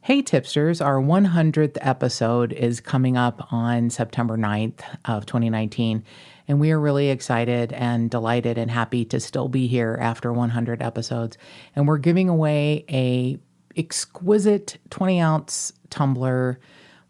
Hey Tipsters, our 100th episode is coming up on September 9th of 2019, and we are really excited and delighted and happy to still be here after 100 episodes. And we're giving away a exquisite 20-ounce tumbler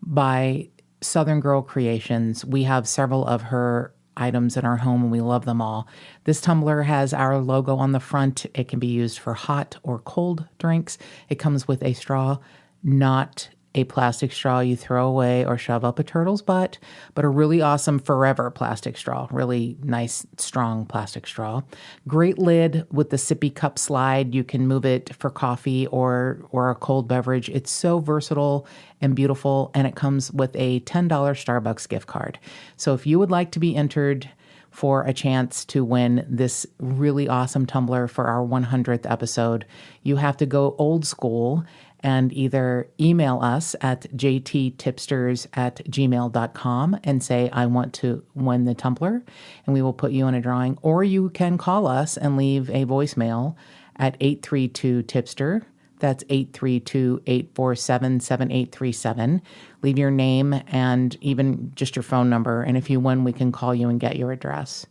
by Southern Girl Creations. We have several of her items in our home and we love them all. This tumbler has our logo on the front. It can be used for hot or cold drinks. It comes with a straw, not a plastic straw you throw away or shove up a turtle's butt, but a really awesome forever plastic straw. Really nice, strong plastic straw. Great lid with the sippy cup slide. You can move it for coffee or a cold beverage. It's so versatile and beautiful, and it comes with a $10 Starbucks gift card. So if you would like to be entered for a chance to win this really awesome tumbler for our 100th episode, you have to go old school and either email us at jttipsters@gmail.com and say, I want to win the tumbler, and we will put you in a drawing. Or you can call us and leave a voicemail at 832-TIPSTER. That's 832-847-7837. Leave your name and even just your phone number. And if you win, we can call you and get your address.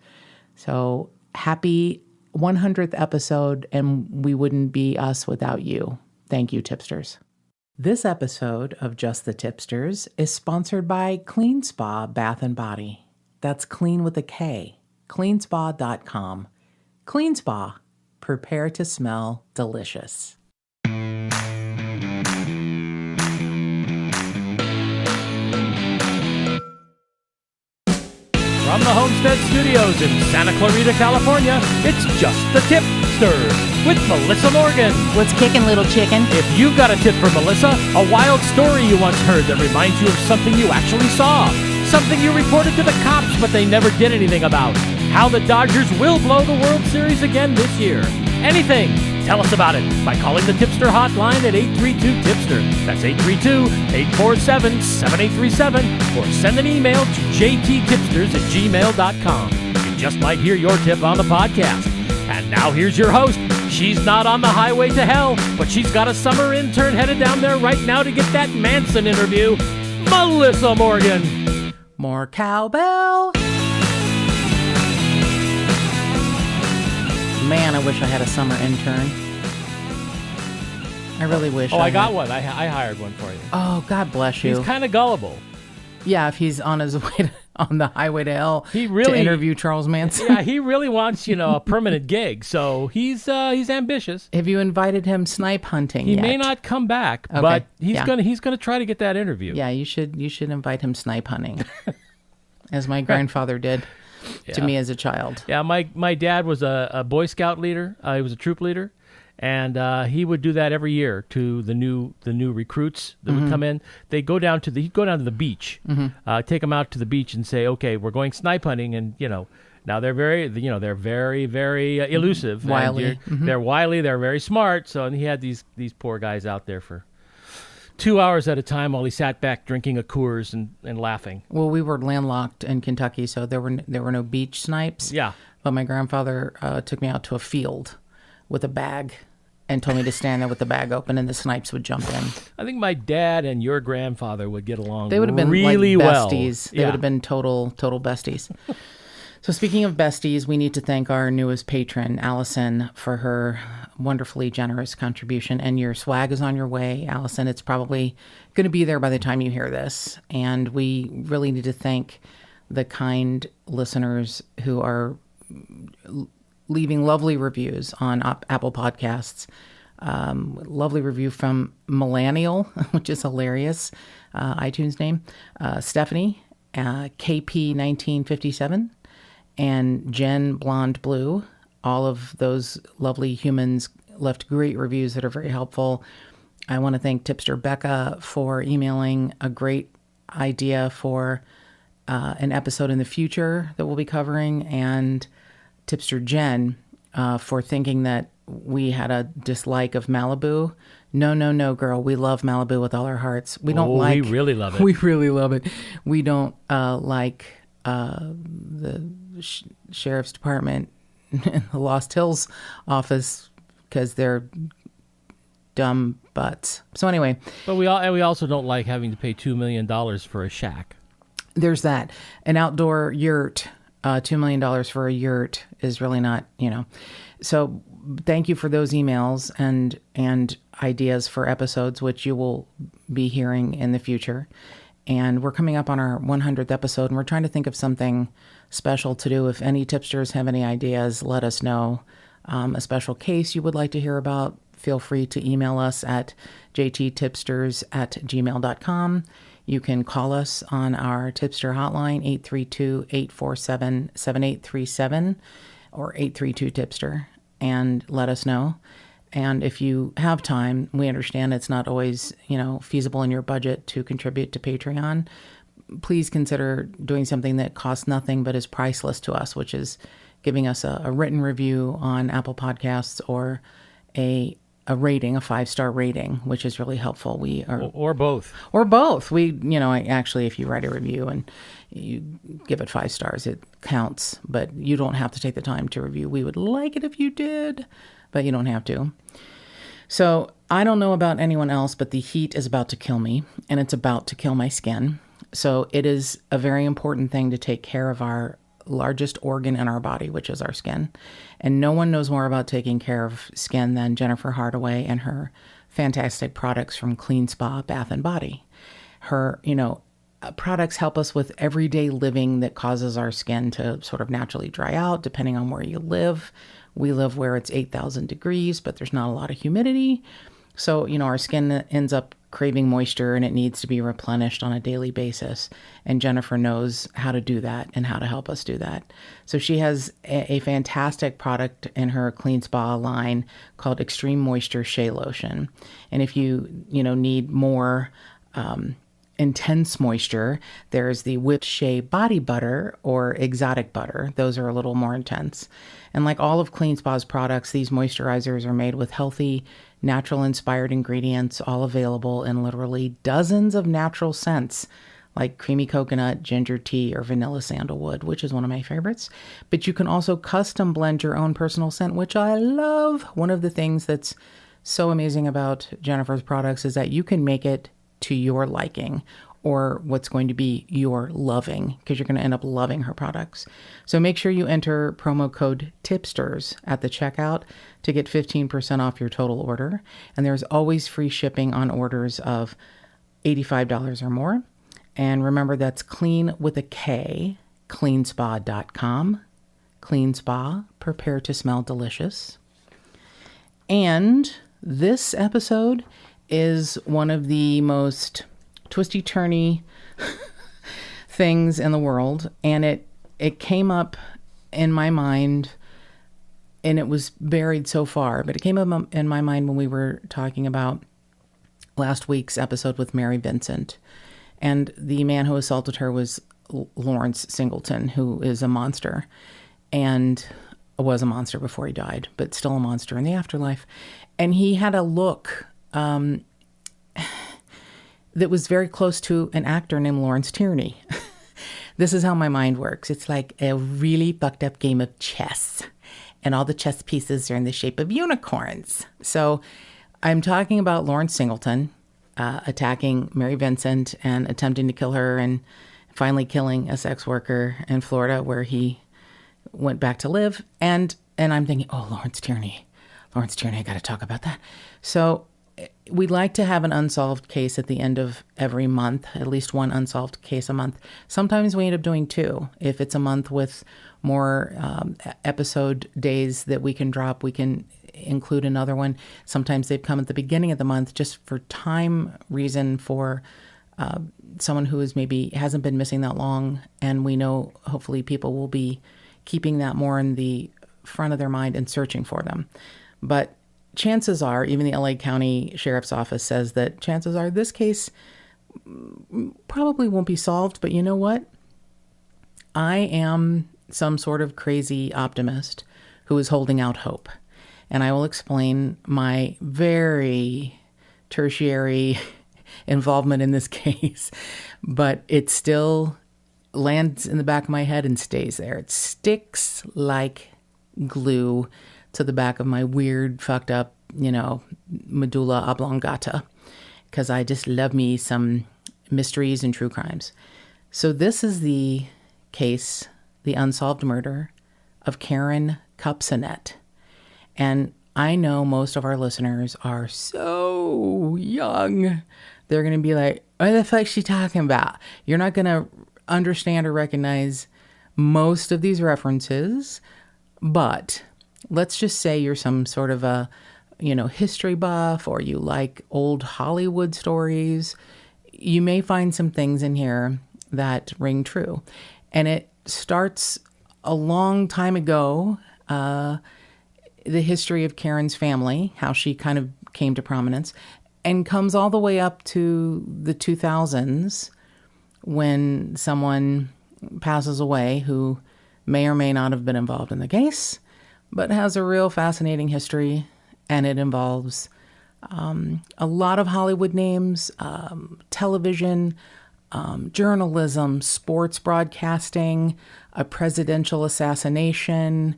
So happy 100th episode, and we wouldn't be us without you. Thank you, Tipsters. This episode of Just the Tipsters is sponsored by Clean Spa Bath & Body. That's clean with a K. Cleanspa.com. Clean Spa. Prepare to smell delicious. From the Homestead Studios in Santa Clarita, California, it's Just the Tip-Sters with Melissa Morgan. What's kicking, little chicken? If you've got a tip for Melissa, a wild story you once heard that reminds you of something you actually saw, something you reported to the cops but they never did anything about, how the Dodgers will blow the World Series again this year, anything, tell us about it by calling the Tipster hotline at 832-TIPSTER. That's 832-847-7837, or send an email to jttipsters@gmail.com. You just might hear your tip on the podcast. And now here's your host. She's not on the highway to hell, but she's got a summer intern headed down there right now to get that Manson interview, Melissa Morgan. More cowbell. Man, I wish I had a summer intern. I really wish. I got one. I hired one for you. Oh, God bless you. He's kind of gullible. Yeah, if he's on his way on the highway to hell to interview Charles Manson. Yeah, he really wants, a permanent gig. So he's ambitious. Have you invited him snipe hunting He yet? may not come back, Okay, but he's gonna try to get that interview. Yeah, you should invite him snipe hunting, as my grandfather did to me as a child. Yeah, my dad was a Boy Scout leader. He was a troop leader. And he would do that every year to the new recruits that would come in. He'd go down to the beach, take them out to the beach and say, okay, we're going snipe hunting. And, now they're very, very elusive. Wily. They're wily. They're very smart. So, and he had these poor guys out there for 2 hours at a time while he sat back drinking a Coors and laughing. Well, we were landlocked in Kentucky, so there were no beach snipes. Yeah. But my grandfather took me out to a field with a bag and told me to stand there with the bag open, and the snipes would jump in. I think my dad and your grandfather would get along They would have been really like well. besties. They would have been total besties. So speaking of besties, we need to thank our newest patron, Allison, for her wonderfully generous contribution. And your swag is on your way, Allison. It's probably going to be there by the time you hear this. And we really need to thank the kind listeners who are leaving lovely reviews on Apple Podcasts. Lovely review from Millennial, which is hilarious, iTunes name. Stephanie, KP1957, and Jen Blonde Blue. All of those lovely humans left great reviews that are very helpful. I want to thank Tipster Becca for emailing a great idea for an episode in the future that we'll be covering, and Tipster Jen for thinking that we had a dislike of Malibu. No, girl. We love Malibu with all our hearts. We don't we really love it. We really love it. We don't like the sheriff's department in the Lost Hills office because they're dumb butts. So anyway. But we also don't like having to pay $2 million for a shack. There's that. An outdoor yurt, $2 million for a yurt is really not, So thank you for those emails and ideas for episodes, which you will be hearing in the future. And we're coming up on our 100th episode, and we're trying to think of something special to do. If any tipsters have any ideas, let us know. A special case you would like to hear about, feel free to email us at jttipsters@gmail.com. You can call us on our Tipster hotline, 832-847-7837 or 832-TIPSTER, and let us know. And if you have time, we understand it's not always, feasible in your budget to contribute to Patreon. Please consider doing something that costs nothing but is priceless to us, which is giving us a written review on Apple Podcasts or a rating, a 5-star rating, which is really helpful. Or both. Or both. Actually, if you write a review and you give it 5 stars, it counts, but you don't have to take the time to review. We would like it if you did, but you don't have to. So I don't know about anyone else, but the heat is about to kill me, and it's about to kill my skin. So it is a very important thing to take care of our largest organ in our body, which is our skin. And no one knows more about taking care of skin than Jennifer Hardaway and her fantastic products from Clean Spa Bath and Body. Her, products help us with everyday living that causes our skin to sort of naturally dry out, depending on where you live. We live where it's 8,000 degrees, but there's not a lot of humidity. So, our skin ends up craving moisture and it needs to be replenished on a daily basis. And Jennifer knows how to do that and how to help us do that. So she has a fantastic product in her Clean Spa line called Extreme Moisture Shea Lotion. And if you, need more intense moisture, there's the Whipped Shea Body Butter or Exotic Butter. Those are a little more intense. And like all of Clean Spa's products, these moisturizers are made with healthy, natural-inspired ingredients, all available in literally dozens of natural scents, like creamy coconut, ginger tea, or vanilla sandalwood, which is one of my favorites. But you can also custom blend your own personal scent, which I love. One of the things that's so amazing about Jennifer's products is that you can make it to your liking, or what's going to be your loving, because you're going to end up loving her products. So make sure you enter promo code TIPSTERS at the checkout to get 15% off your total order. And there's always free shipping on orders of $85 or more. And remember, that's clean with a K, cleanspa.com. Clean Spa, prepare to smell delicious. And this episode is one of the most twisty-turny things in the world. And it came up in my mind, and it was buried so far, but it came up in my mind when we were talking about last week's episode with Mary Vincent. And the man who assaulted her was Lawrence Singleton, who is a monster, and was a monster before he died, but still a monster in the afterlife. And he had a look that was very close to an actor named Lawrence Tierney. This is how my mind works. It's like a really fucked up game of chess, and all the chess pieces are in the shape of unicorns. So I'm talking about Lawrence Singleton attacking Mary Vincent and attempting to kill her, and finally killing a sex worker in Florida where he went back to live. And I'm thinking, oh, Lawrence Tierney, I got to talk about that. So we'd like to have an unsolved case at the end of every month, at least one unsolved case a month. Sometimes we end up doing 2. If it's a month with more episode days that we can drop, we can include another one. Sometimes they've come at the beginning of the month just for time reason, for someone who is maybe hasn't been missing that long. And we know hopefully people will be keeping that more in the front of their mind and searching for them. But chances are, even the LA County Sheriff's Office says that chances are this case probably won't be solved. But you know what? I am some sort of crazy optimist who is holding out hope. And I will explain my very tertiary involvement in this case. But it still lands in the back of my head and stays there. It sticks like glue to the back of my weird, fucked up, medulla oblongata, because I just love me some mysteries and true crimes. So this is the case, the unsolved murder of Karyn Kupcinet. And I know most of our listeners are so young. They're going to be like, what the fuck is she talking about? You're not going to understand or recognize most of these references, but let's just say you're some sort of a, history buff, or you like old Hollywood stories. You may find some things in here that ring true. And it starts a long time ago, the history of Karyn's family, how she kind of came to prominence, and comes all the way up to the 2000s when someone passes away who may or may not have been involved in the case, but has a real fascinating history, and it involves a lot of Hollywood names, television, journalism, sports broadcasting, a presidential assassination.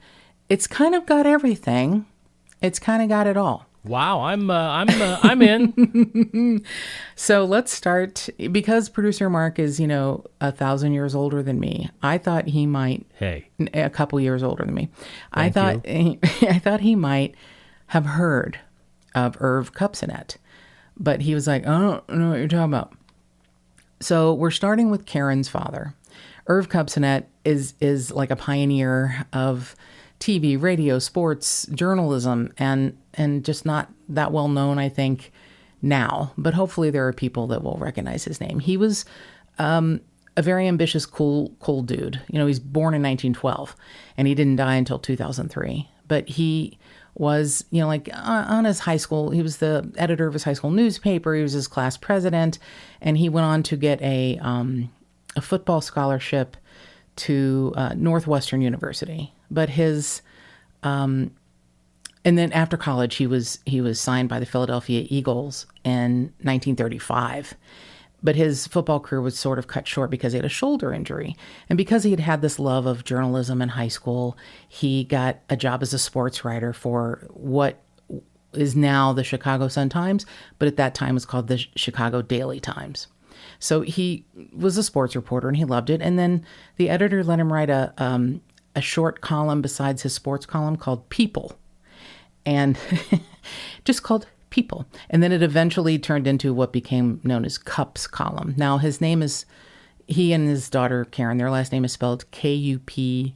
It's kind of got everything. It's kind of got it all. Wow, I'm in. So let's start, because producer Mark is 1,000 years older than me. I thought he might. Hey, a couple years older than me. I Thank thought he might have heard of Irv Kupcinet, but he was like, I don't know what you're talking about. So we're starting with Karyn's father. Irv Kupcinet is like a pioneer of TV, radio, sports, journalism, and just not that well known, I think, now. But hopefully there are people that will recognize his name. He was a very ambitious, cool dude. He's born in 1912, and he didn't die until 2003. But he was, on his high school, he was the editor of his high school newspaper. He was his class president, and he went on to get a football scholarship to Northwestern University. But his, and then after college, he was signed by the Philadelphia Eagles in 1935. But his football career was sort of cut short because he had a shoulder injury. And because he had had this love of journalism in high school, he got a job as a sports writer for what is now the Chicago Sun-Times, but at that time was called the Chicago Daily Times. So he was a sports reporter and he loved it. And then the editor let him write a short column besides his sports column called People, and just called People. And then it eventually turned into what became known as Cup's column. Now his name is, he and his daughter Karyn, their last name is spelled Kupcinet.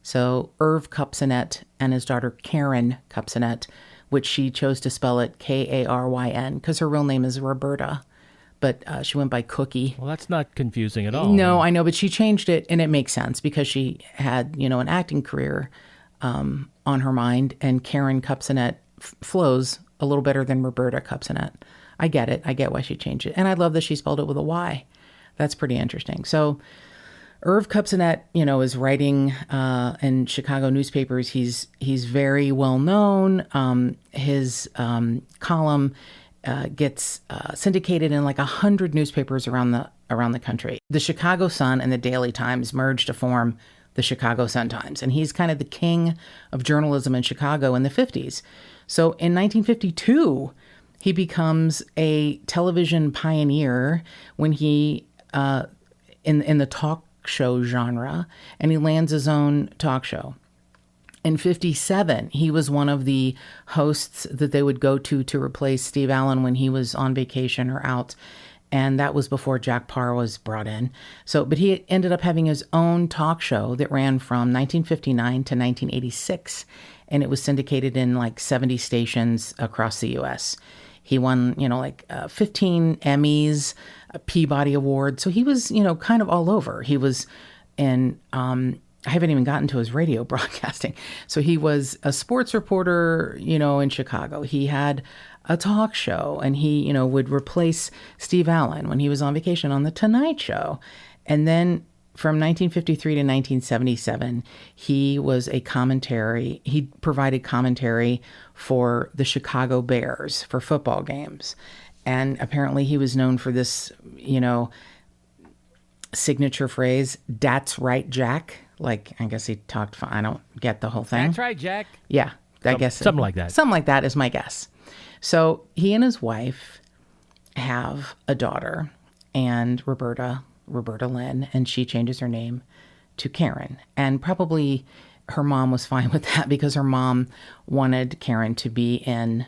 So Irv Kupcinet and his daughter Karyn Kupcinet, which she chose to spell it Karyn because her real name is Roberta, but she went by Cookie. Well, that's not confusing at all. No, I know, but she changed it, and it makes sense because she had, an acting career on her mind, and Karyn Kupcinet flows a little better than Roberta Kupcinet. I get it. I get why she changed it. And I love that she spelled it with a Y. That's pretty interesting. So Irv Kupcinet, is writing in Chicago newspapers. He's very well known. His column gets syndicated in like 100 newspapers around the country. The Chicago Sun and the Daily Times merged to form the Chicago Sun-Times, and he's kind of the king of journalism in Chicago in the 50s. So in 1952, he becomes a television pioneer when he in the talk show genre, and he lands his own talk show. In 57, he was one of the hosts that they would go to replace Steve Allen when he was on vacation or out. And that was before Jack Parr was brought in. But he ended up having his own talk show that ran from 1959 to 1986. And it was syndicated in like 70 stations across the U.S. He won, 15 Emmys, a Peabody Award. So he was, kind of all over. He was in, I haven't even gotten to his radio broadcasting. So he was a sports reporter, in Chicago. He had a talk show, and he, would replace Steve Allen when he was on vacation on The Tonight Show. And then from 1953 to 1977, he provided commentary for the Chicago Bears for football games. And apparently he was known for this, signature phrase, "That's right, Jack." Like, I guess he talked, I don't get the whole thing. That's right, Jack. Yeah. I guess something like that. Something like that is my guess. So he and his wife have a daughter, and Roberta Lynn, and she changes her name to Karyn. And probably her mom was fine with that because her mom wanted Karyn to be in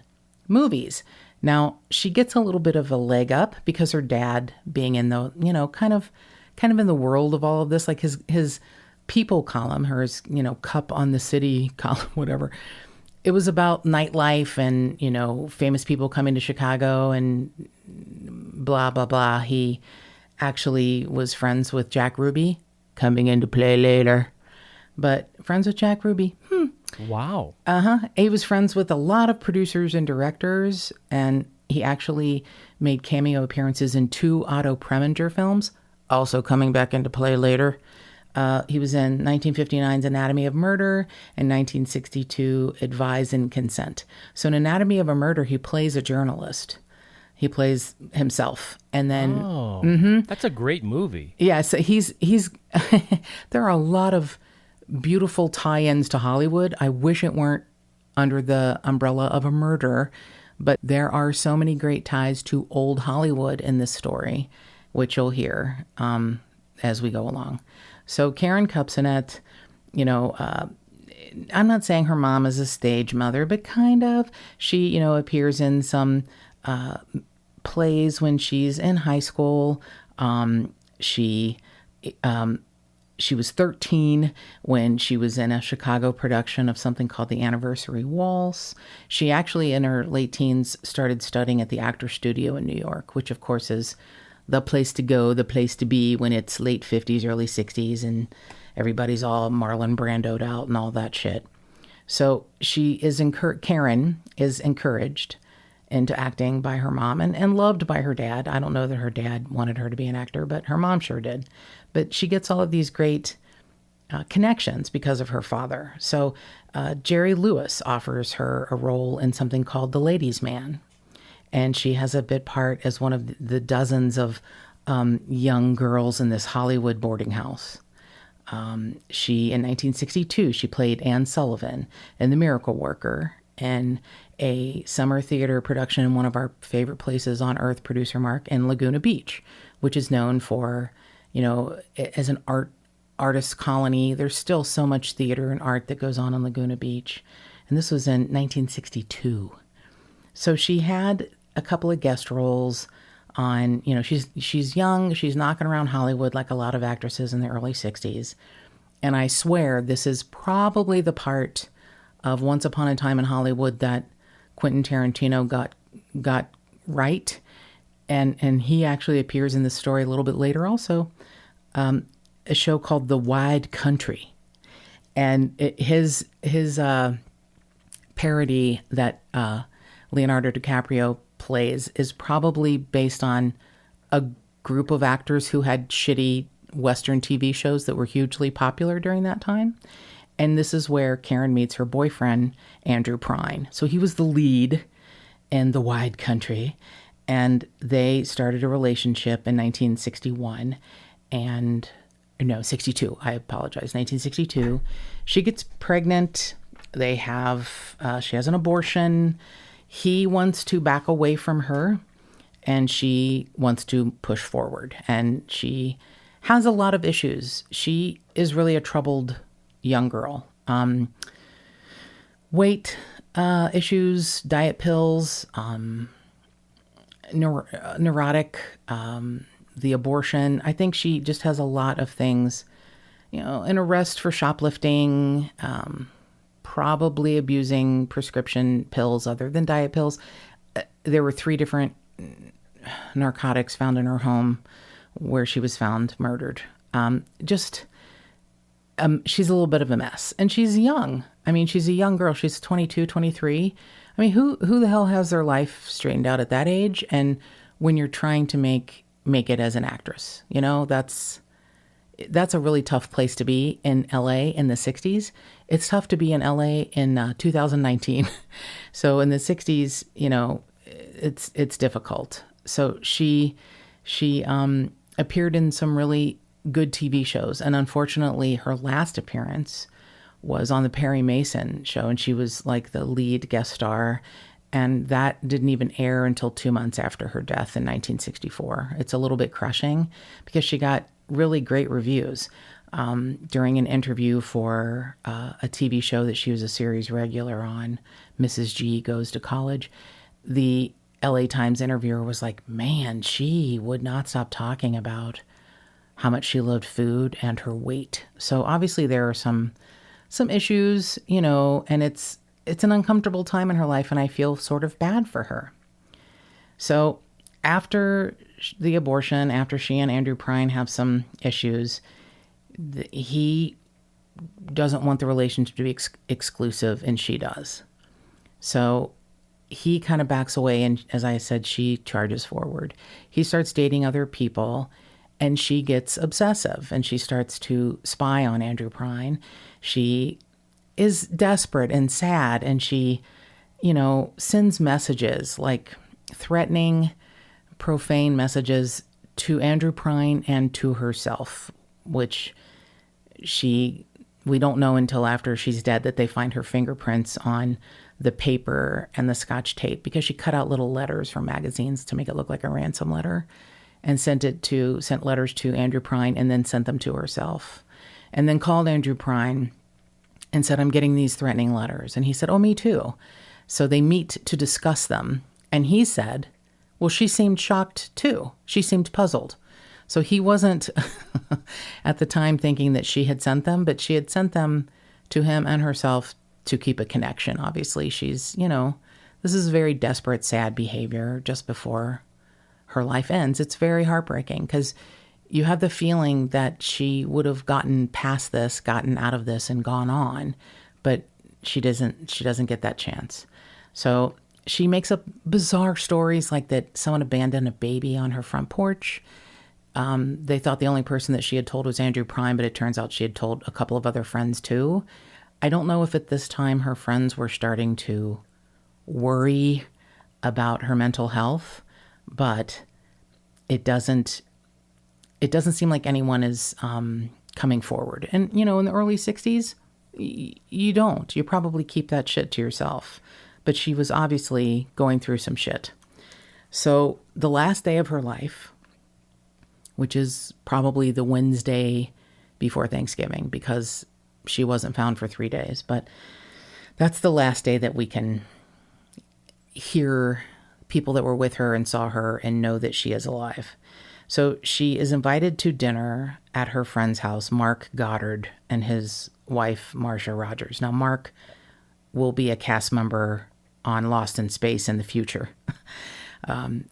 movies. Now, she gets a little bit of a leg up because her dad being in the, kind of in the world of all of this, like his People column, hers, Cup on the City column, whatever. It was about nightlife and, famous people coming to Chicago and blah, blah, blah. He actually was friends with Jack Ruby, coming into play later. But friends with Jack Ruby. Wow. He was friends with a lot of producers and directors, and he actually made cameo appearances in 2 Otto Preminger films, also coming back into play later. He was in 1959's Anatomy of Murder and 1962 Advise and Consent. So in Anatomy of a Murder, he plays a journalist. He plays himself. And then... That's a great movie. Yeah, so he's there are a lot of beautiful tie-ins to Hollywood. I wish it weren't under the umbrella of a murder, but there are so many great ties to old Hollywood in this story, which you'll hear as we go along. So Karyn Kupcinet, I'm not saying her mom is a stage mother, but kind of. She, appears in some plays when she's in high school. She was 13 when she was in a Chicago production of something called The Anniversary Waltz. She actually, in her late teens, started studying at the Actors Studio in New York, which, of course, is the place to go, the place to be when it's late 50s, early 60s, and everybody's all Marlon Brando'd out and all that shit. So Karyn is encouraged into acting by her mom and loved by her dad. I don't know that her dad wanted her to be an actor, but her mom sure did. But she gets all of these great connections because of her father. So Jerry Lewis offers her a role in something called The Ladies' Man. And she has a bit part as one of the dozens of young girls in this Hollywood boarding house. In 1962, she played Anne Sullivan in The Miracle Worker, and a summer theater production in one of our favorite places on earth, producer Mark, in Laguna Beach, which is known for, as an artist colony. There's still so much theater and art that goes on in Laguna Beach. And this was in 1962. So she had a couple of guest roles on, she's young, she's knocking around Hollywood like a lot of actresses in the early 60s. And I swear this is probably the part of Once Upon a Time in Hollywood that Quentin Tarantino got right. And he actually appears in this story a little bit later also, a show called The Wide Country. And his parody that Leonardo DiCaprio plays is probably based on a group of actors who had shitty Western TV shows that were hugely popular during that time. And this is where Karyn meets her boyfriend, Andrew Prine. So he was the lead in The Wide Country, and they started a relationship in 1961 and... No, 62. I apologize. 1962. She gets pregnant. She has an abortion. He wants to back away from her, and she wants to push forward. And she has a lot of issues. She is really a troubled young girl. Weight issues, diet pills, neurotic, the abortion. I think she just has a lot of things, an arrest for shoplifting, probably abusing prescription pills other than diet pills. There were 3 different narcotics found in her home where she was found murdered. She's a little bit of a mess, and she's young. I mean, she's a young girl. She's 22, 23. I mean, who the hell has their life straightened out at that age? And when you're trying to make it as an actress, that's a really tough place to be in LA in the 60s. It's tough to be in LA in 2019. So in the 60s, it's difficult. So she appeared in some really good TV shows. And unfortunately, her last appearance was on the Perry Mason show, and she was like the lead guest star. And that didn't even air until 2 months after her death in 1964. It's a little bit crushing because she got really great reviews. During an interview for a TV show that she was a series regular on, Mrs. G Goes to College, the LA Times interviewer was like, man, she would not stop talking about how much she loved food and her weight. So obviously there are some issues, and it's an uncomfortable time in her life, and I feel sort of bad for her. So after the abortion, after she and Andrew Prine have some issues, he doesn't want the relationship to be exclusive, and she does. So he kind of backs away, and as I said, she charges forward. He starts dating other people, and she gets obsessive, and she starts to spy on Andrew Prine. She is desperate and sad, and she, sends messages, like threatening, profane messages to Andrew Prine and to herself, which we don't know until after she's dead that they find her fingerprints on the paper and the Scotch tape, because she cut out little letters from magazines to make it look like a ransom letter, and sent letters to Andrew Prine and then sent them to herself, and then called Andrew Prine and said, I'm getting these threatening letters. And he said, oh, me too. So they meet to discuss them. And he said, well, she seemed shocked too. She seemed puzzled. So he wasn't at the time thinking that she had sent them, but she had sent them to him and herself to keep a connection. Obviously, she's, this is very desperate, sad behavior just before her life ends. It's very heartbreaking because you have the feeling that she would have gotten past this, gotten out of this, and gone on, but she doesn't get that chance. So she makes up bizarre stories like that someone abandoned a baby on her front porch. They thought the only person that she had told was Andrew Prine, but it turns out she had told a couple of other friends too. I don't know if at this time her friends were starting to worry about her mental health, but it doesn't seem like anyone is coming forward. And, in the early 60s, you probably keep that shit to yourself. But she was obviously going through some shit. So the last day of her life, which is probably the Wednesday before Thanksgiving, because she wasn't found for 3 days, but that's the last day that we can hear people that were with her and saw her and know that she is alive. So she is invited to dinner at her friend's house, Mark Goddard, and his wife, Marcia Rogers. Now, Mark will be a cast member on Lost in Space in the future.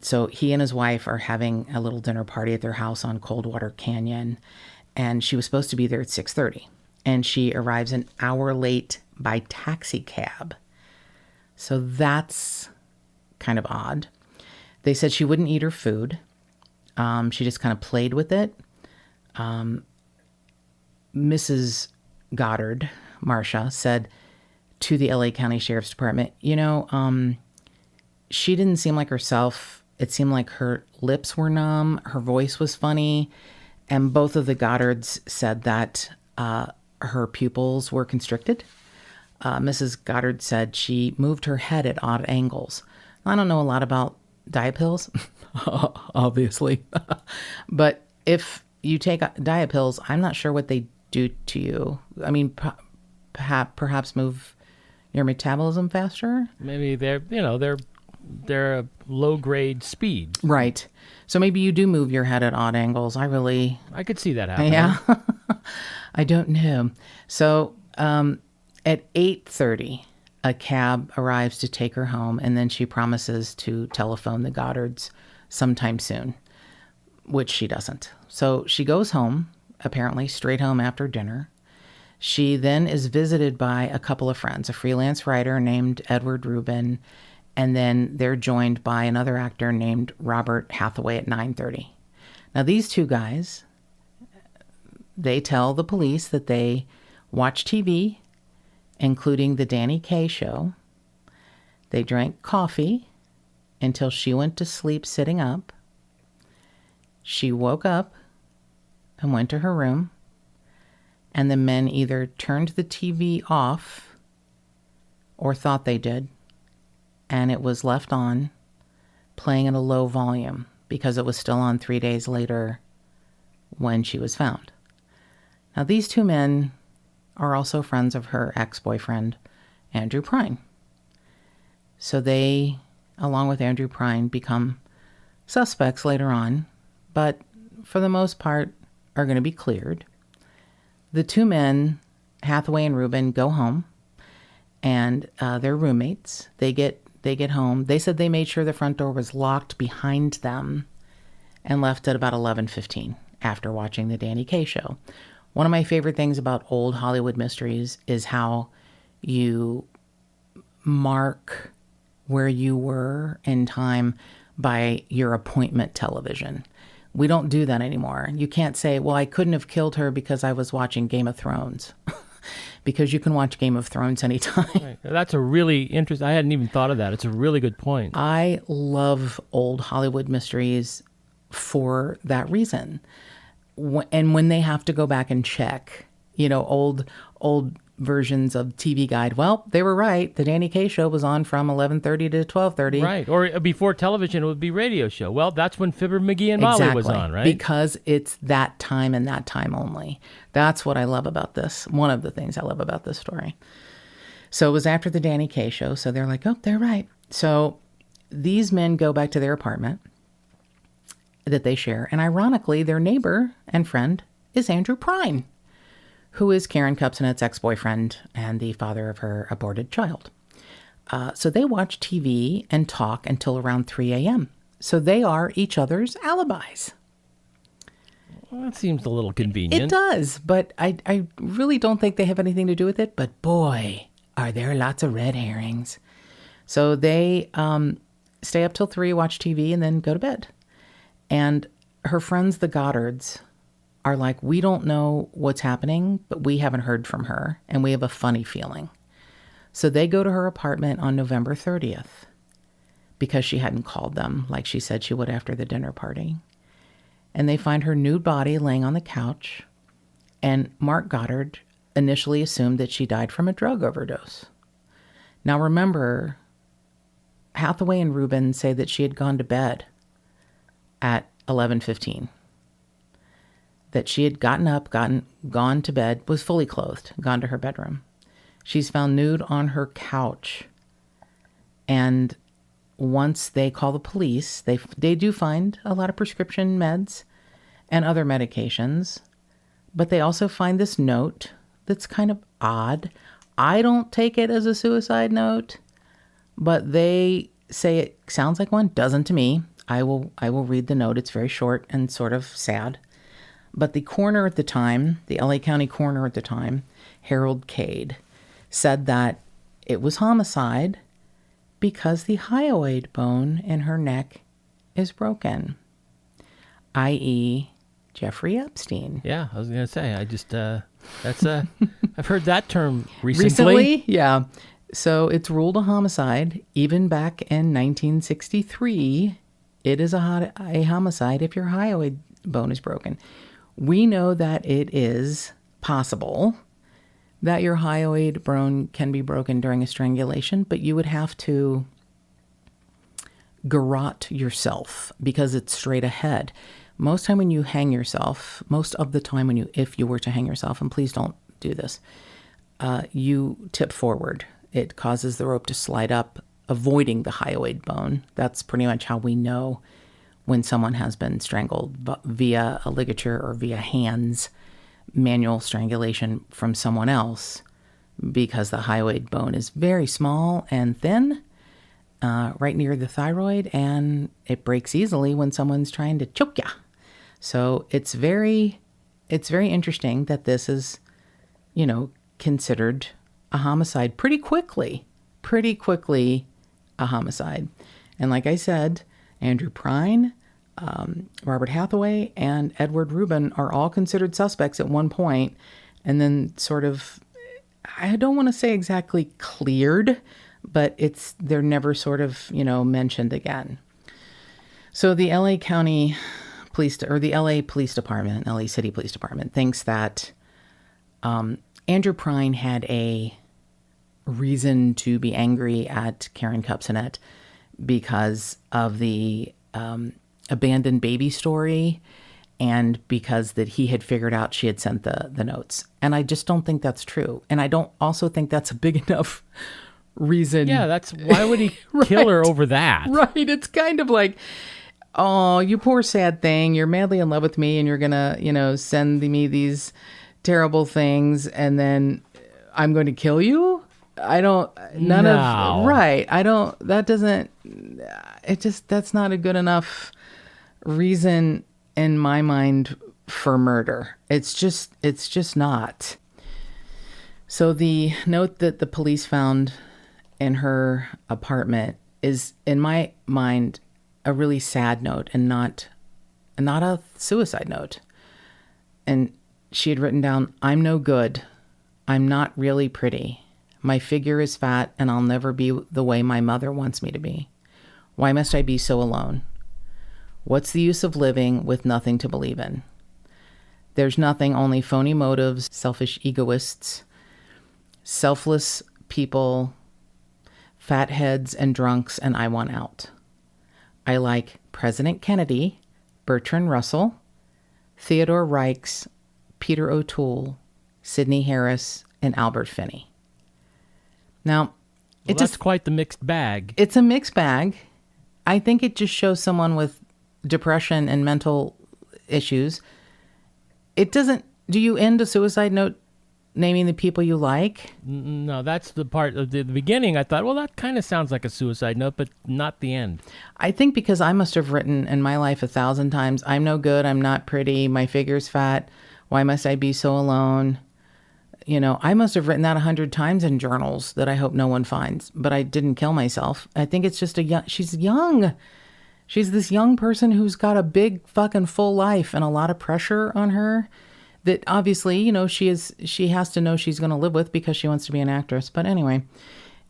So he and his wife are having a little dinner party at their house on Coldwater Canyon, and she was supposed to be there at 6:30, and she arrives an hour late by taxi cab. So that's kind of odd. They said she wouldn't eat her food. She just kind of played with it. Mrs. Goddard, Marcia, said to the LA County Sheriff's Department, she didn't seem like herself. It seemed like her lips were numb, her voice was funny, and both of the Goddards said that her pupils were constricted. Mrs. Goddard said she moved her head at odd angles. I don't know a lot about diet pills, obviously, but if you take diet pills, I'm not sure what they do to you. I mean, perhaps move your metabolism faster. Maybe they're a low grade speed. Right. So maybe you do move your head at odd angles. I could see that happening. Yeah. I don't know. So at 8:30, a cab arrives to take her home, and then she promises to telephone the Goddards sometime soon, which she doesn't. So she goes home, apparently straight home after dinner. She then is visited by a couple of friends, a freelance writer named Edward Rubin, and then they're joined by another actor named Robert Hathaway at 9:30. Now, these two guys, they tell the police that they watch TV, including the Danny Kaye show. They drank coffee until she went to sleep sitting up. She woke up and went to her room, and the men either turned the TV off or thought they did, and it was left on, playing at a low volume because it was still on 3 days later when she was found. Now, these two men are also friends of her ex-boyfriend, Andrew Prine. So they, along with Andrew Prine, become suspects later on, but for the most part are going to be cleared. The two men, Hathaway and Rubin, go home, and they're roommates. They get home. They said they made sure the front door was locked behind them and left at about 11:15 after watching the Danny Kaye show. One of my favorite things about old Hollywood mysteries is how you mark where you were in time by your appointment television. We don't do that anymore. You can't say, well, I couldn't have killed her because I was watching Game of Thrones. Because you can watch Game of Thrones anytime. Right. That's a really interesting... I hadn't even thought of that. It's a really good point. I love old Hollywood mysteries for that reason. And when they have to go back and check, old versions of TV Guide, well, they were right. The Danny Kaye show was on from 11:30 to 12:30. Right. Or before television, it would be radio show. Well, that's when Fibber, McGee, and Molly was on, right? Because it's that time and that time only. That's what I love about this. One of the things I love about this story. So it was after the Danny Kaye show, so they're like, oh, they're right. So these men go back to their apartment that they share, and ironically, their neighbor and friend is Andrew Prine, who is Karyn Kupcinet's ex-boyfriend and the father of her aborted child. So they watch TV and talk until around 3 a.m. So they are each other's alibis. Well, that seems a little convenient. It does, but I really don't think they have anything to do with it. But boy, are there lots of red herrings. So they stay up till 3, watch TV, and then go to bed. And her friends, the Goddards, are like, we don't know what's happening, but we haven't heard from her, and we have a funny feeling. So they go to her apartment on November 30th because she hadn't called them like she said she would after the dinner party. And they find her nude body laying on the couch, and Mark Goddard initially assumed that she died from a drug overdose. Now remember, Hathaway and Rubin say that she had gone to bed at 11:15. That she had gotten up, gone to bed, was fully clothed, gone to her bedroom. She's found nude on her couch. And once they call the police, they do find a lot of prescription meds and other medications. But they also find this note that's kind of odd. I don't take it as a suicide note, but they say it sounds like one. Doesn't to me. I will read the note. It's very short and sort of sad. But the coroner at the time, the LA County coroner at the time, Harold Cade, said that it was homicide because the hyoid bone in her neck is broken, i.e. Jeffrey Epstein. Yeah, I was going to say, I've heard that term recently. Recently? Yeah. So it's ruled a homicide. Even back in 1963, it is a homicide if your hyoid bone is broken. We know that it is possible that your hyoid bone can be broken during a strangulation, but you would have to garrote yourself because it's straight ahead. Most of the time when you hang yourself, if you were to hang yourself, and please don't do this, you tip forward. It causes the rope to slide up, avoiding the hyoid bone. That's pretty much how we know when someone has been strangled via a ligature or via hands, manual strangulation from someone else, because the hyoid bone is very small and thin, right near the thyroid, and it breaks easily when someone's trying to choke ya. So it's very interesting that this is, considered a homicide pretty quickly a homicide. And like I said, Andrew Prine, Robert Hathaway, and Edward Rubin are all considered suspects at one point, and then sort of, I don't want to say exactly cleared, but they're never sort of, mentioned again. So the LA County Police, or the LA Police Department, LA City Police Department, thinks that Andrew Prine had a reason to be angry at Karyn Kupcinet because of the abandoned baby story and because that he had figured out she had sent the notes. And I just don't think that's true. And I don't also think that's a big enough reason. Yeah, that's why would he kill her over that? Right. It's kind of like, oh, you poor sad thing. You're madly in love with me and you're going to, send me these terrible things and then I'm going to kill you? That's not a good enough reason in my mind for murder. It's just not. So the note that the police found in her apartment is, in my mind, a really sad note and not a suicide note. And she had written down, "I'm no good. I'm not really pretty. My figure is fat and I'll never be the way my mother wants me to be. Why must I be so alone? What's the use of living with nothing to believe in? There's nothing, only phony motives, selfish egoists, selfless people, fat heads and drunks, and I want out. I like President Kennedy, Bertrand Russell, Theodore Reichs, Peter O'Toole, Sidney Harris, and Albert Finney." Now, That's quite the mixed bag. It's a mixed bag. I think it just shows someone with depression and mental issues. It doesn't. Do you end a suicide note naming the people you like? No, that's the part of the beginning. I thought, well, that kind of sounds like a suicide note, but not the end. I think because I must have written in my life 1,000 times, "I'm no good, I'm not pretty, my figure's fat, why must I be so alone?" I must have written that 100 times in journals that I hope no one finds, but I didn't kill myself. I think it's just she's young. She's this young person who's got a big fucking full life and a lot of pressure on her that obviously, she has to know she's going to live with because she wants to be an actress. But anyway,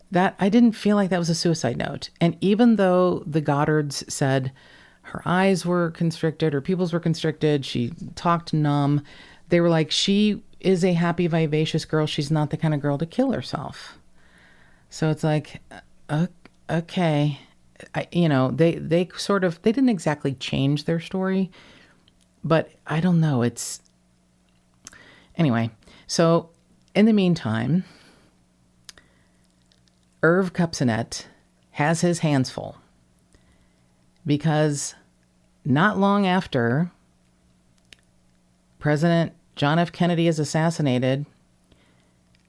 that I didn't feel like that was a suicide note. And even though the Goddards said her eyes were constricted, her pupils were constricted, she talked numb, they were like, she is a happy, vivacious girl. She's not the kind of girl to kill herself. So it's like, okay. They didn't exactly change their story, but I don't know. Anyway. So in the meantime, Irv Kupcinet has his hands full because not long after President John F. Kennedy is assassinated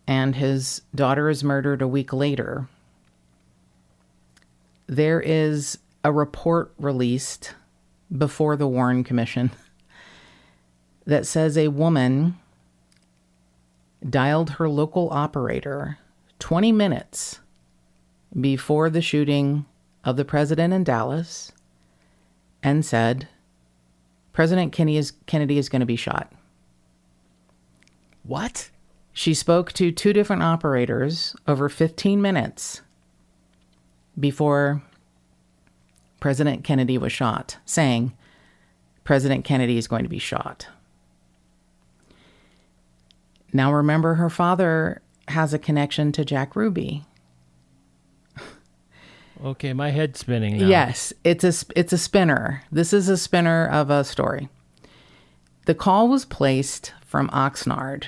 and his daughter is murdered a week later, there is a report released before the Warren Commission that says a woman dialed her local operator 20 minutes before the shooting of the president in Dallas and said, President Kennedy is going to be shot. What? She spoke to 2 different operators over 15 minutes before President Kennedy was shot, saying, President Kennedy is going to be shot. Now remember, her father has a connection to Jack Ruby. Okay, my head's spinning now. Yes, it's a spinner. This is a spinner of a story. The call was placed from Oxnard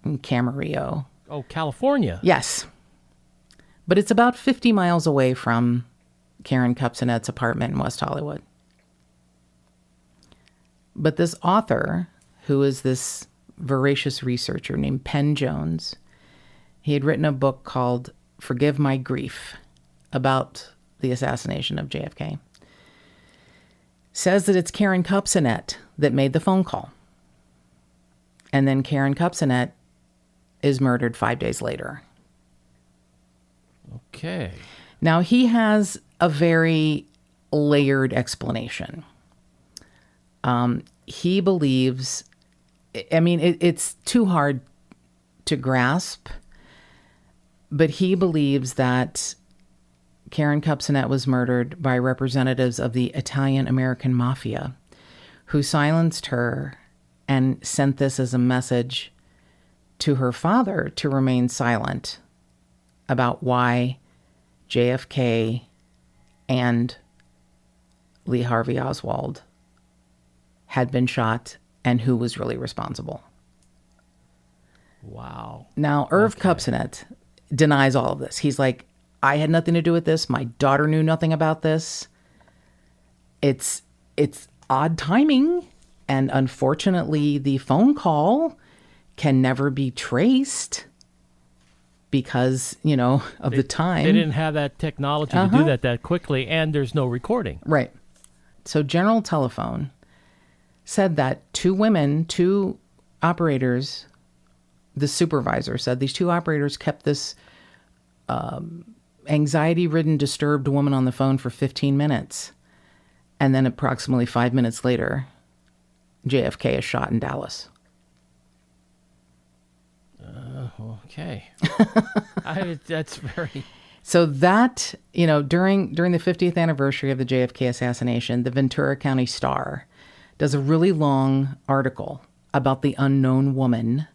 in Camarillo. Oh, California. Yes. But it's about 50 miles away from Karyn Kupcinet's apartment in West Hollywood. But this author, who is this voracious researcher named Penn Jones, he had written a book called Forgive My Grief about the assassination of JFK, says that it's Karyn Kupcinet that made the phone call. And then Karyn Kupcinet is murdered 5 days later. Okay. Now, he has a very layered explanation. He believes, it's too hard to grasp, but he believes that Karyn Kupcinet was murdered by representatives of the Italian-American mafia who silenced her and sent this as a message to her father to remain silent about why JFK and Lee Harvey Oswald had been shot and who was really responsible. Wow. Now, Irv Kupcinet denies all of this. He's like, I had nothing to do with this. My daughter knew nothing about this. It's odd timing. And unfortunately, the phone call can never be traced because, of the time. They didn't have that technology to do that quickly, and there's no recording. Right. So General Telephone said that two operators, the supervisor said these two operators kept this anxiety-ridden, disturbed woman on the phone for 15 minutes. And then approximately 5 minutes later, JFK is shot in Dallas. Okay. That's very... So that, during the 50th anniversary of the JFK assassination, the Ventura County Star does a really long article about the unknown woman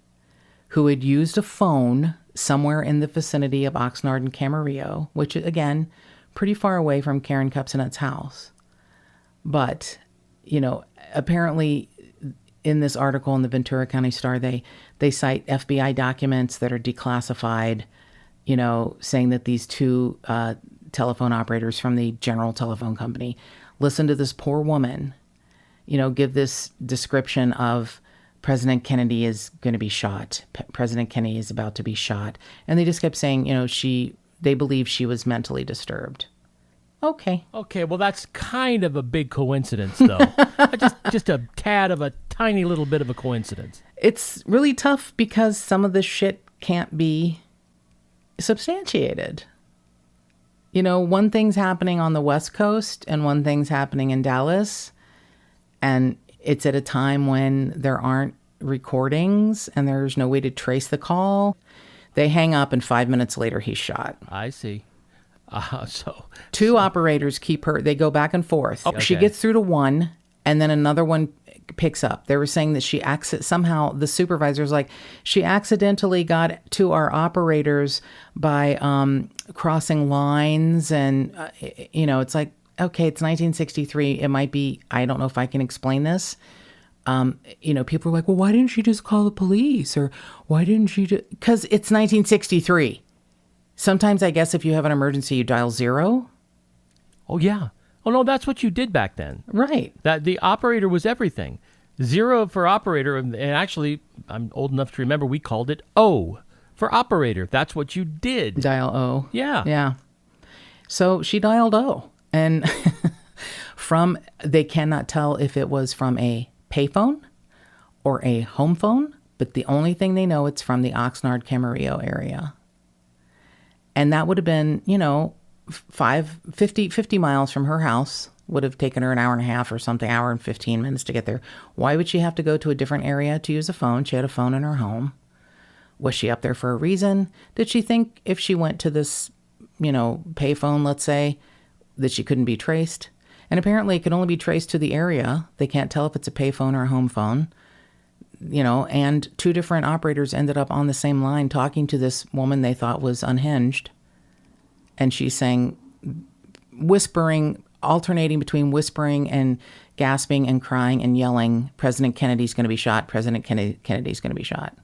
who had used a phone somewhere in the vicinity of Oxnard and Camarillo, which, again, pretty far away from Karyn Kupcinet's house. But, apparently in this article in the Ventura County Star, they cite FBI documents that are declassified, saying that these two telephone operators from the General Telephone Company listened to this poor woman, give this description of President Kennedy is going to be shot. President Kennedy is about to be shot. And they just kept saying, they believe she was mentally disturbed. Okay. Okay, well, that's kind of a big coincidence, though. just a tad of a tiny little bit of a coincidence. It's really tough because some of this shit can't be substantiated. One thing's happening on the West Coast and one thing's happening in Dallas. And it's at a time when there aren't recordings and there's no way to trace the call. They hang up and 5 minutes later he's shot. I see. Two operators they go back and forth. Okay. She gets through to one, and then another one picks up. They were saying that somehow the supervisor's like, she accidentally got to our operators by crossing lines, and it's like, okay, it's 1963. It might be, I don't know if I can explain this. People are like, well, why didn't she just call the police? Or why didn't she because it's 1963. Sometimes I guess if you have an emergency, you dial 0. Oh, yeah. Oh, no, that's what you did back then. Right. That the operator was everything. 0 for operator, and actually, I'm old enough to remember we called it O for operator. That's what you did. Dial O. Yeah. Yeah. So she dialed O. And they cannot tell if it was from a payphone or a home phone, but the only thing they know, it's from the Oxnard Camarillo area. And that would have been, 50 miles from her house. Would have taken her an hour and a half or something, hour and 15 minutes to get there. Why would she have to go to a different area to use a phone? She had a phone in her home. Was she up there for a reason? Did she think if she went to this, payphone, let's say, that she couldn't be traced? And apparently it can only be traced to the area. They can't tell if it's a payphone or a home phone. And two different operators ended up on the same line talking to this woman they thought was unhinged. And she's saying, whispering, alternating between whispering and gasping and crying and yelling, President Kennedy's going to be shot, President Kennedy's going to be shot.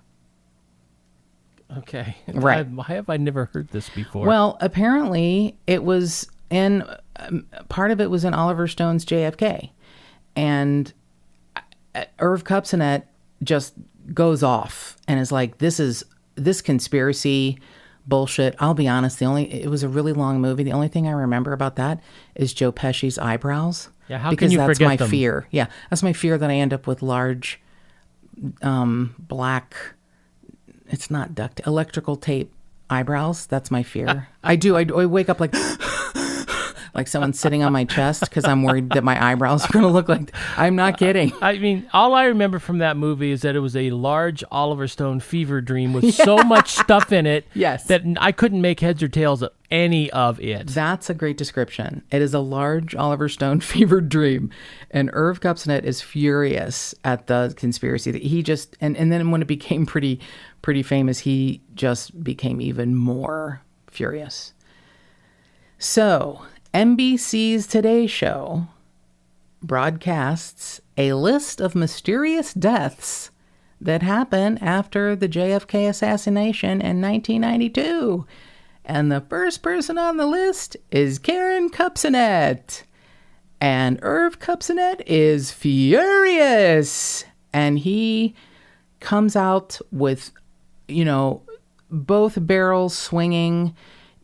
Okay. Right. Why have I never heard this before? Well, apparently it was part of it was in Oliver Stone's JFK. And Irv Kupcinet just goes off and is like, this conspiracy bullshit. I'll be honest, it was a really long movie. The only thing I remember about that is Joe Pesci's eyebrows. Yeah, how can you forget them? Because that's my fear. Yeah, that's my fear, that I end up with large black, it's not electrical tape eyebrows. That's my fear. I do. I wake up like, like someone's sitting on my chest because I'm worried that my eyebrows are going to look like. I'm not kidding. I mean, all I remember from that movie is that it was a large Oliver Stone fever dream with so much stuff in it Yes. that I couldn't make heads or tails of any of it. That's a great description. It is a large Oliver Stone fevered dream. And Irv Kupcinet is furious at the conspiracy that he just, and then when it became pretty famous, he just became even more furious. So NBC's Today Show broadcasts a list of mysterious deaths that happened after the JFK assassination in 1992. And the first person on the list is Karyn Kupcinet. And Irv Kupcinet is furious. And he comes out with, both barrels swinging.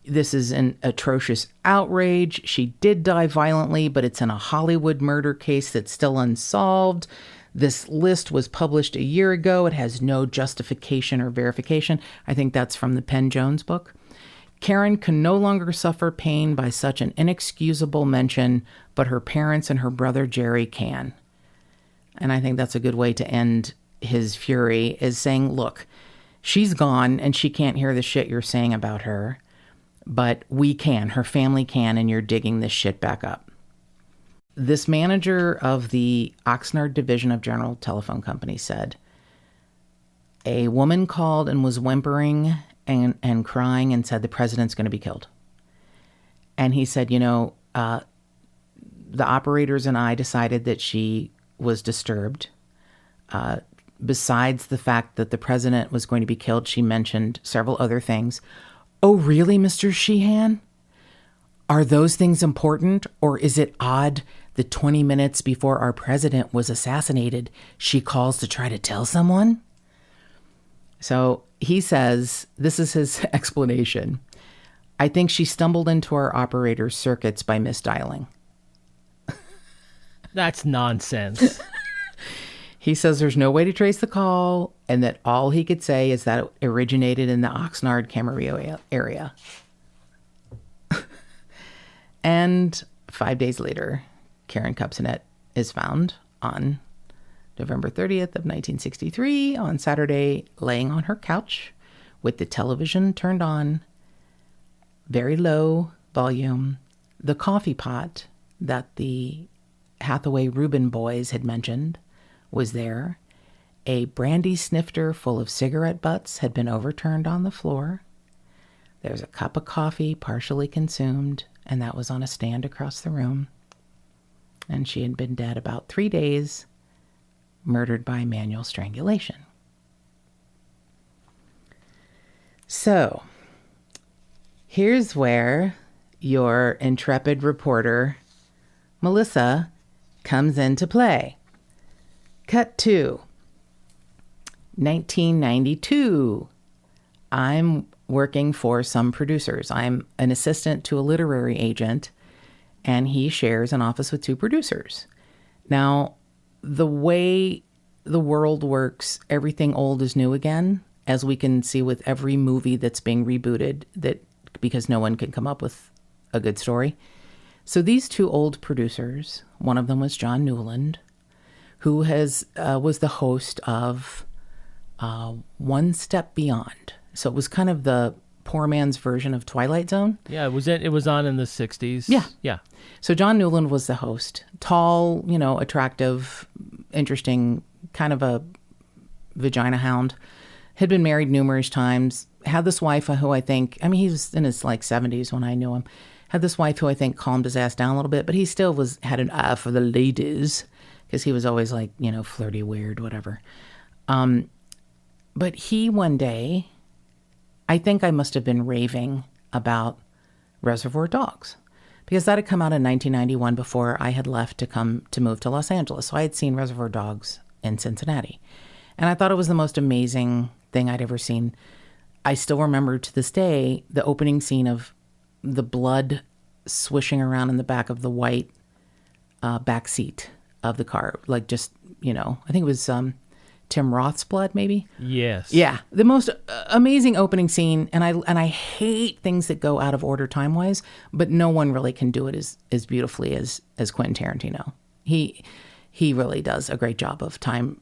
This is an atrocious outrage. She did die violently, but it's in a Hollywood murder case that's still unsolved. This list was published a year ago. It has no justification or verification. I think that's from the Penn Jones book. Karyn can no longer suffer pain by such an inexcusable mention, but her parents and her brother Jerry can. And I think that's a good way to end his fury, is saying, look, she's gone and she can't hear the shit you're saying about her, but we can, her family can, and you're digging this shit back up. This manager of the Oxnard division of General Telephone Company said, a woman called and was whimpering and crying and said the president's going to be killed. And he said, the operators and I decided that she was disturbed. Besides the fact that the president was going to be killed, she mentioned several other things. Oh, really, Mr. Sheehan? Are those things important? Or is it odd that 20 minutes before our president was assassinated, she calls to try to tell someone? So he says, this is his explanation. I think she stumbled into our operator's circuits by misdialing. That's nonsense. He says there's no way to trace the call and that all he could say is that it originated in the Oxnard Camarillo area. And 5 days later, Karyn Kupcinet is found on November 30th of 1963 on Saturday, laying on her couch with the television turned on, very low volume, the coffee pot that the Hathaway Rubin boys had mentioned was there. A brandy snifter full of cigarette butts had been overturned on the floor. There's a cup of coffee partially consumed, and that was on a stand across the room. And she had been dead about 3 days, murdered by manual strangulation. So, here's where your intrepid reporter, Melissa, comes into play. Cut to 1992. I'm working for some producers. I'm an assistant to a literary agent, and he shares an office with two producers. Now, the way the world works, everything old is new again, as we can see with every movie that's being rebooted, that because no one can come up with a good story. So these two old producers, one of them was John Newland, who was the host of One Step Beyond. So it was kind of the poor man's version of Twilight Zone. Yeah, it was on in the 60s. Yeah. So John Newland was the host. Tall, attractive, interesting, kind of a vagina hound. Had been married numerous times. Had this wife who I think, he was in his 70s when I knew him. Had this wife who I think calmed his ass down a little bit, but he still had an eye for the ladies because he was always flirty, weird, whatever. But he one day, I think I must have been raving about Reservoir Dogs because that had come out in 1991 before I had left to move to Los Angeles. So I had seen Reservoir Dogs in Cincinnati. And I thought it was the most amazing thing I'd ever seen. I still remember to this day the opening scene of the blood swishing around in the back of the white back seat of the car. I think it was Tim Roth's blood, maybe. Yes. Yeah, the most amazing opening scene, and I hate things that go out of order time wise, but no one really can do it as beautifully as Quentin Tarantino. He really does a great job of time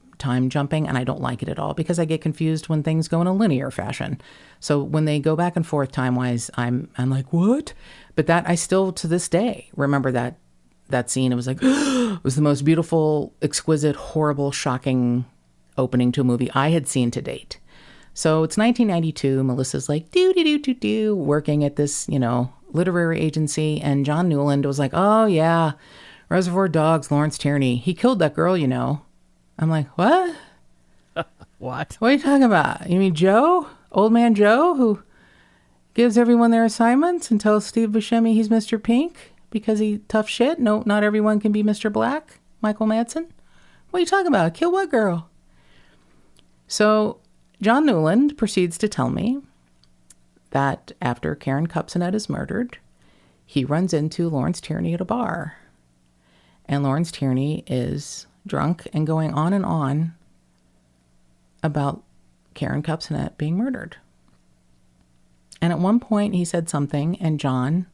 jumping, and I don't like it at all because I get confused when things go in a linear fashion. So when they go back and forth time wise, I'm like, what? But that I still to this day remember that scene. It was like it was the most beautiful, exquisite, horrible, shocking opening to a movie I had seen to date. So it's 1992. Melissa's like do working at this literary agency, and John Newland was like, oh yeah, Reservoir Dogs, Lawrence Tierney, he killed that girl, I'm like, what? What? What are you talking about? You mean Joe? Old man Joe, who gives everyone their assignments and tells Steve Buscemi he's Mr. Pink because he tough shit? No, not everyone can be Mr. Black. Michael Madsen? What are you talking about? Kill what girl? So John Newland proceeds to tell me that after Karyn Kupcinet is murdered, he runs into Lawrence Tierney at a bar. And Lawrence Tierney is drunk and going on and on about Karyn Kupcinet being murdered. And at one point he said something, and John,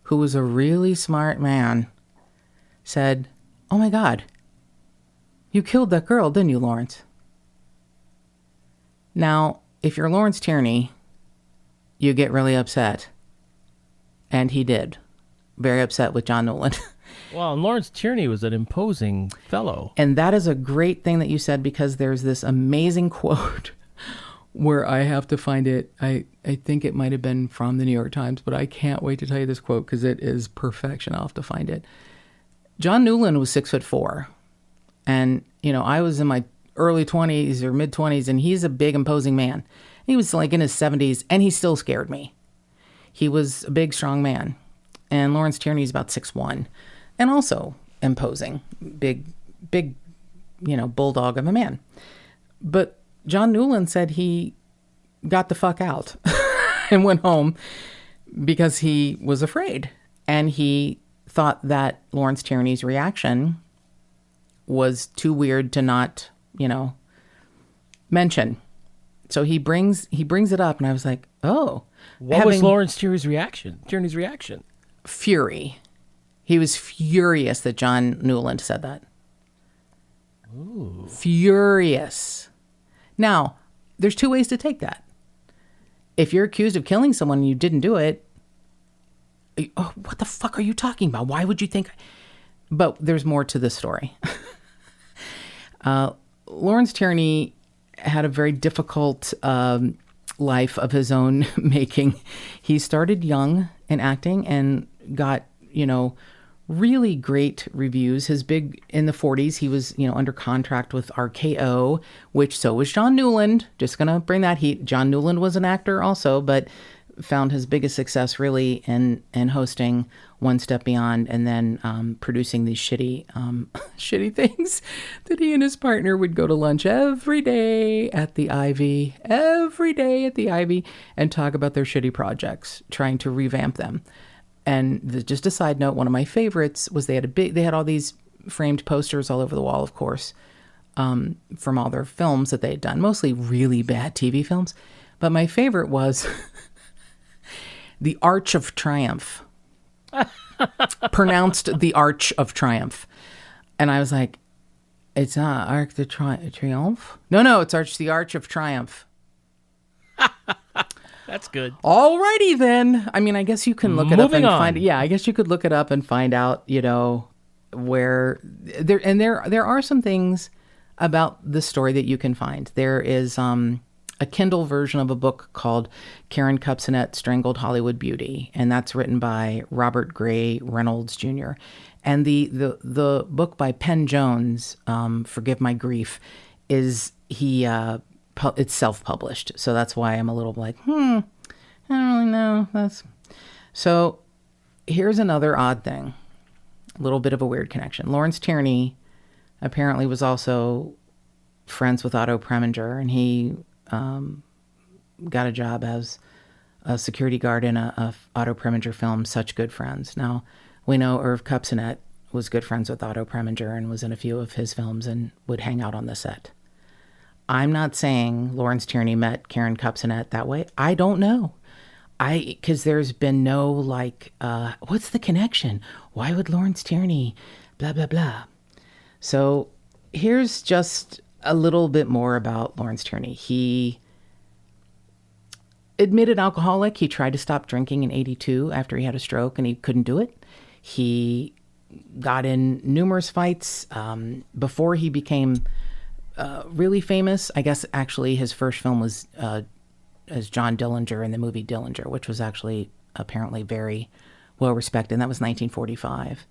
who was a really smart man, said, oh my God, you killed that girl, didn't you, Lawrence? Now, if you're Lawrence Tierney, you get really upset. And he did. Very upset with John Newland. Well, and Lawrence Tierney was an imposing fellow. And that is a great thing that you said, because there's this amazing quote where I have to find it. I think it might have been from the New York Times, but I can't wait to tell you this quote because it is perfection. I'll have to find it. John Newland was 6'4". And, I was in my early 20s or mid 20s, and he's a big, imposing man. He was like in his 70s, and he still scared me. He was a big, strong man. And Lawrence Tierney's about 6'1", and also imposing, big, bulldog of a man. But John Newland said he got the fuck out and went home because he was afraid. And he thought that Lawrence Tierney's reaction was too weird to not, mention. So he brings it up, and I was like, oh. What was Lawrence Tierney's reaction? Fury. He was furious that John Newland said that. Ooh. Furious. Now, there's two ways to take that. If you're accused of killing someone and you didn't do it, what the fuck are you talking about? Why would you think? But there's more to this story. Lawrence Tierney had a very difficult life of his own making. He started young in acting and got, really great reviews. His big, in the 40s, he was, under contract with RKO, which so was John Newland. Just going to bring that heat. John Newland was an actor also, but found his biggest success really in hosting One Step Beyond, and then producing these shitty things that he and his partner would go to lunch every day at the Ivy, and talk about their shitty projects, trying to revamp them. And just a side note, one of my favorites was they had all these framed posters all over the wall, of course, from all their films that they had done, mostly really bad TV films. But my favorite was the Arch of Triumph. Pronounced the Arch of Triumph. And I was like, it's not Arc de Triomphe? No, it's the Arch of Triumph. That's good. Alrighty then. I mean, I guess you can look it up and find it. Moving on. Yeah, I guess you could look it up and find out, where there are some things about the story that you can find. There is a Kindle version of a book called Karyn Kupcinet Strangled Hollywood Beauty, and that's written by Robert Gray Reynolds Jr. And the book by Penn Jones, Forgive My Grief, is it's self-published. So that's why I'm a little like, I don't really know. So here's another odd thing. A little bit of a weird connection. Lawrence Tierney apparently was also friends with Otto Preminger, and he got a job as a security guard in a Otto Preminger film, Such Good Friends. Now, we know Irv Kupcinet was good friends with Otto Preminger and was in a few of his films and would hang out on the set. I'm not saying Lawrence Tierney met Karyn Kupcinet that way. I don't know. Because there's been no what's the connection? Why would Lawrence Tierney, blah, blah, blah. So here's just a little bit more about Lawrence Tierney. He admitted alcoholic. He tried to stop drinking in 1982 after he had a stroke and he couldn't do it. He got in numerous fights before he became really famous. I guess actually his first film was as John Dillinger in the movie Dillinger, which was actually apparently very well respected. And that was 1945.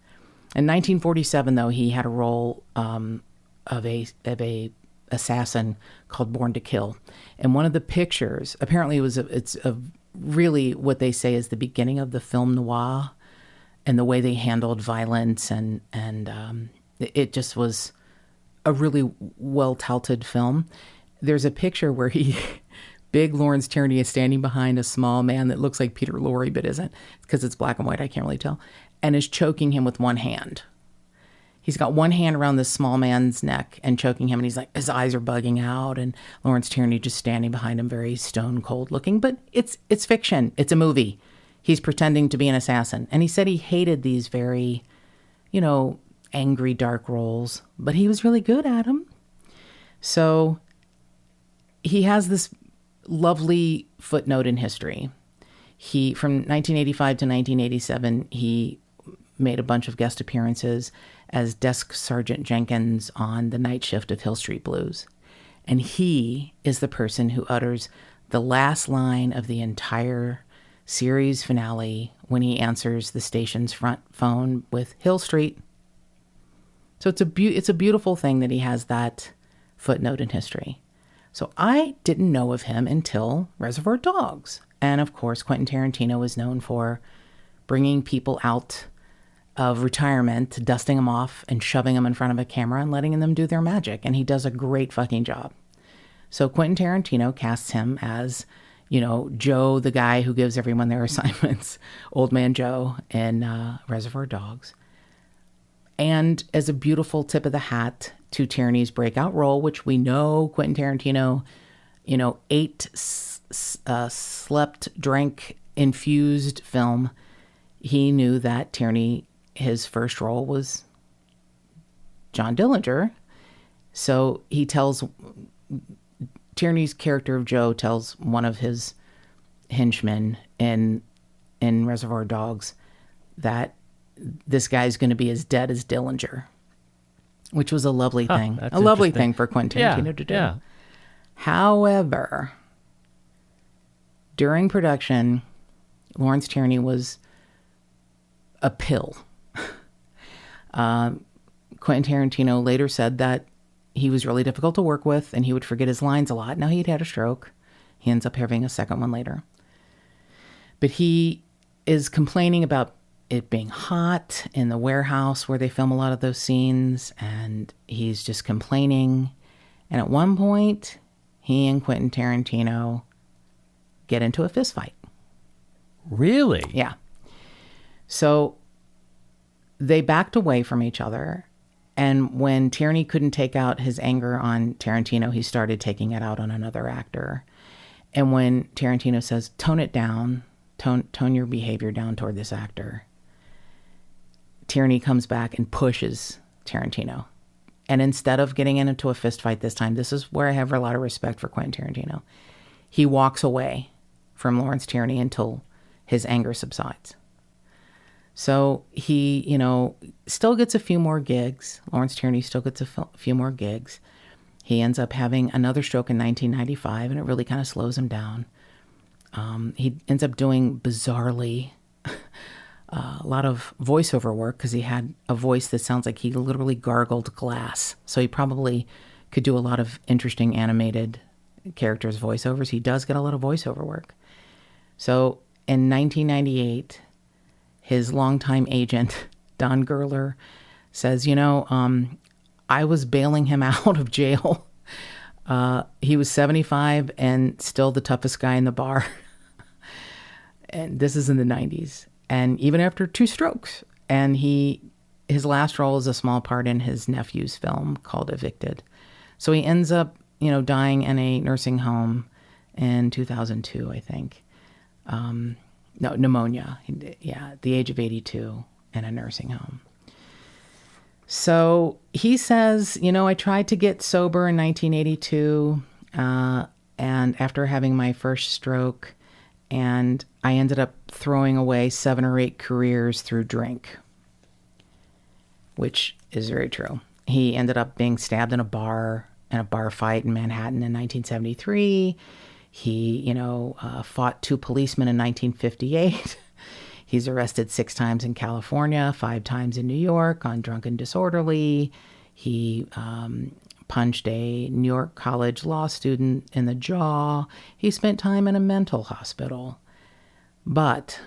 In 1947, though, he had a role of a assassin called Born to Kill. And one of the pictures, apparently it's really what they say is the beginning of the film noir and the way they handled violence. And it just was a really well-touted film. There's a picture where big Lawrence Tierney is standing behind a small man that looks like Peter Lorre, but isn't, because it's black and white, I can't really tell, and is choking him with one hand. He's got one hand around this small man's neck and choking him, and he's like, his eyes are bugging out, and Lawrence Tierney just standing behind him, very stone cold looking. But it's fiction. It's a movie. He's pretending to be an assassin. And he said he hated these very, angry, dark roles, but he was really good at them. So he has this lovely footnote in history. From 1985 to 1987, he made a bunch of guest appearances as Desk Sergeant Jenkins on The Night Shift of Hill Street Blues. And he is the person who utters the last line of the entire series finale when he answers the station's front phone with Hill Street. So it's a beautiful thing that he has that footnote in history. So I didn't know of him until Reservoir Dogs. And of course, Quentin Tarantino is known for bringing people out of retirement, dusting them off and shoving them in front of a camera and letting them do their magic. And he does a great fucking job. So Quentin Tarantino casts him as, Joe, the guy who gives everyone their assignments, Old Man Joe in Reservoir Dogs. And as a beautiful tip of the hat to Tierney's breakout role, which we know Quentin Tarantino, ate, slept, drank, infused film. He knew that Tierney, his first role was John Dillinger. So he tells, Tierney's character of Joe tells one of his henchmen in Reservoir Dogs that this guy's going to be as dead as Dillinger, which was a lovely thing. A lovely thing for Quentin Tarantino to do. Yeah. However, during production, Lawrence Tierney was a pill. Quentin Tarantino later said that he was really difficult to work with and he would forget his lines a lot. Now, he'd had a stroke. He ends up having a second one later. But he is complaining about it being hot in the warehouse where they film a lot of those scenes, and he's just complaining. And at one point, he and Quentin Tarantino get into a fist fight. Really? Yeah. So they backed away from each other, and when Tierney couldn't take out his anger on Tarantino, he started taking it out on another actor. And when Tarantino says, tone it down, tone your behavior down toward this actor, Tierney comes back and pushes Tarantino. And instead of getting into a fist fight this time, this is where I have a lot of respect for Quentin Tarantino. He walks away from Lawrence Tierney until his anger subsides. So he, still gets a few more gigs. Lawrence Tierney still gets a few more gigs. He ends up having another stroke in 1995, and it really kind of slows him down. He ends up doing, bizarrely, a lot of voiceover work because he had a voice that sounds like he literally gargled glass. So he probably could do a lot of interesting animated characters' voiceovers. He does get a lot of voiceover work. So in 1998, his longtime agent, Don Gerler, says, I was bailing him out of jail. He was 75 and still the toughest guy in the bar. And this is in the 90s. And even after 2 strokes. And his last role is a small part in his nephew's film called Evicted. So he ends up, dying in a nursing home in 2002, I think. No, pneumonia. Yeah, at the age of 82 in a nursing home. So he says, I tried to get sober in 1982, and after having my first stroke, and I ended up throwing away 7 or 8 careers through drink, which is very true. He ended up being stabbed in a bar fight in Manhattan in 1973. He, fought 2 policemen in 1958. He's arrested 6 times in California, 5 times in New York on drunk and disorderly. He punched a New York college law student in the jaw. He spent time in a mental hospital. But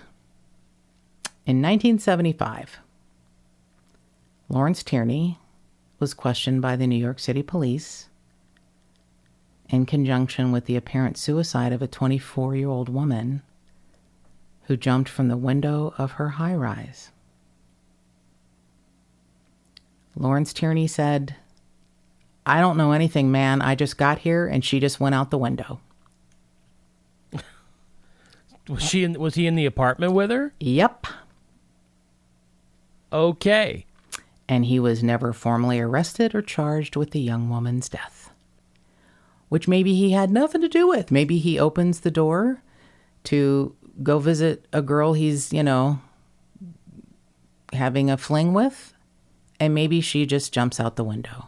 in 1975, Lawrence Tierney was questioned by the New York City police in conjunction with the apparent suicide of a 24-year-old woman who jumped from the window of her high-rise. Lawrence Tierney said, "I don't know anything, man. I just got here and she just went out the window." Was he in the apartment with her? Yep. Okay. And he was never formally arrested or charged with the young woman's death, which maybe he had nothing to do with. Maybe he opens the door to go visit a girl he's, having a fling with, and maybe she just jumps out the window.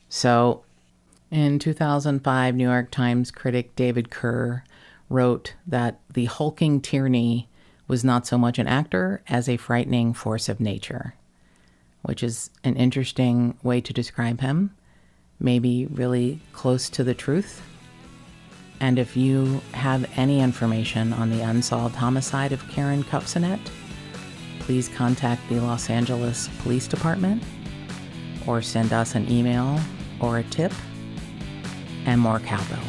So, in 2005, New York Times critic David Kerr wrote that the hulking Tierney was not so much an actor as a frightening force of nature, which is an interesting way to describe him, maybe really close to the truth. And if you have any information on the unsolved homicide of Karyn Kupcinet, please contact the Los Angeles Police Department or send us an email or a tip, and more cowbell.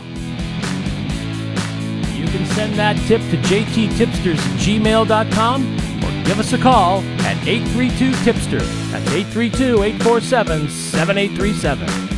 You can send that tip to jttipsters@gmail.com or give us a call at 832-TIPSTER. That's 832-847-7837.